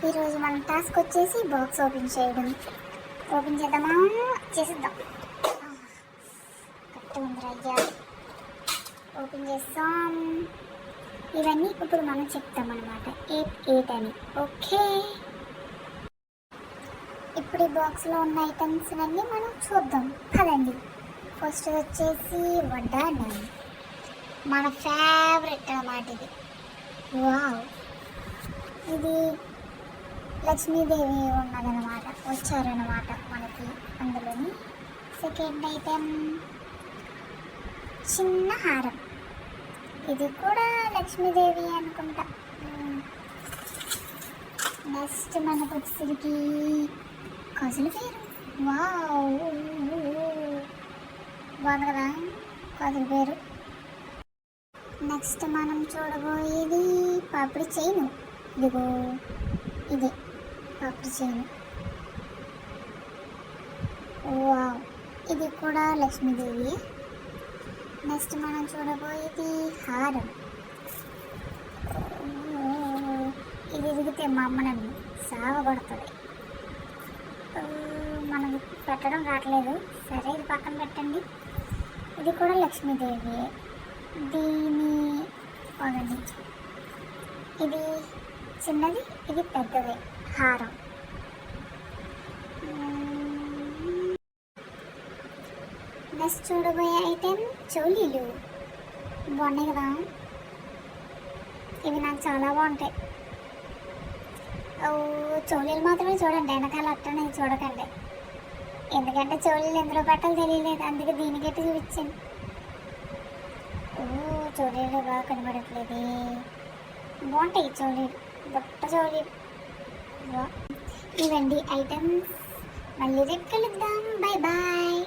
ఈరోజు మన టాస్క్ వచ్చేసి బాక్స్ ఓపెన్ చేయడం. ఓపెన్ చేద్దామా? చేసేద్దాం. కరెక్ట్ ఉంది అయ్యా. ఓపెన్ చేస్తాం. ఇవన్నీ ఇప్పుడు మనం చెప్తాం అన్నమాట, 8 అని. ఓకే, ఇప్పుడు ఈ బాక్స్లో ఉన్న ఐటమ్స్ అన్నీ మనం చూద్దాం పదండి. ఫస్ట్ వచ్చేసి వడ్డానం, మన ఫేవరెట్ అన్నమాట ఇది. వావ్, ఇది లక్ష్మీదేవి ఉన్నదన్నమాట, వచ్చారన్నమాట మనకి అందులోని. సెకండ్ ఐటెం చిన్న హారం, ఇది కూడా లక్ష్మీదేవి అనుకుంటా. నెక్స్ట్ మనకు వచ్చేసరికి కజుల పేరు. వావ్, బాగుంది కదా కజుల పేరు. నెక్స్ట్ మనం చూడబోయేది పాపిడి చైను. ఇదిగో ఇది పాపిడి చైను. వావ్, ఇది కూడా లక్ష్మీదేవి. నెక్స్ట్ మనం చూడబోయేది హారం. ఇది ఎదిగితే మా అమ్మ నన్ను సాగబడుతుంది. మనకి పెట్టడం రావట్లేదు, సరే ఇది పక్కన పెట్టండి. ఇది కూడా లక్ష్మీదేవి. దీని పగండి, ఇది చిన్నది, ఇది పెద్దది హారం. నెక్స్ట్ చూడబోయే ఐటెం చోలీలు. బాగున్నాయి కదా, ఇవి నాకు చాలా బాగుంటాయి. చోలీలు మాత్రమే చూడండి, వెనకాల అట్టనే చూడకండి, ఎందుకంటే చోలీలు ఎందులో పెట్టాలో తెలియలేదు, అందుకే దీనికైతే చూపించాను. చోలీలు బాగా కనబడట్లేదు, బాగుంటాయి చోలీలు, బుట్ట చోలీలు. ఇవండి ఐటమ్స్, మళ్ళీ రేపు కలుద్దాం. Bye bye.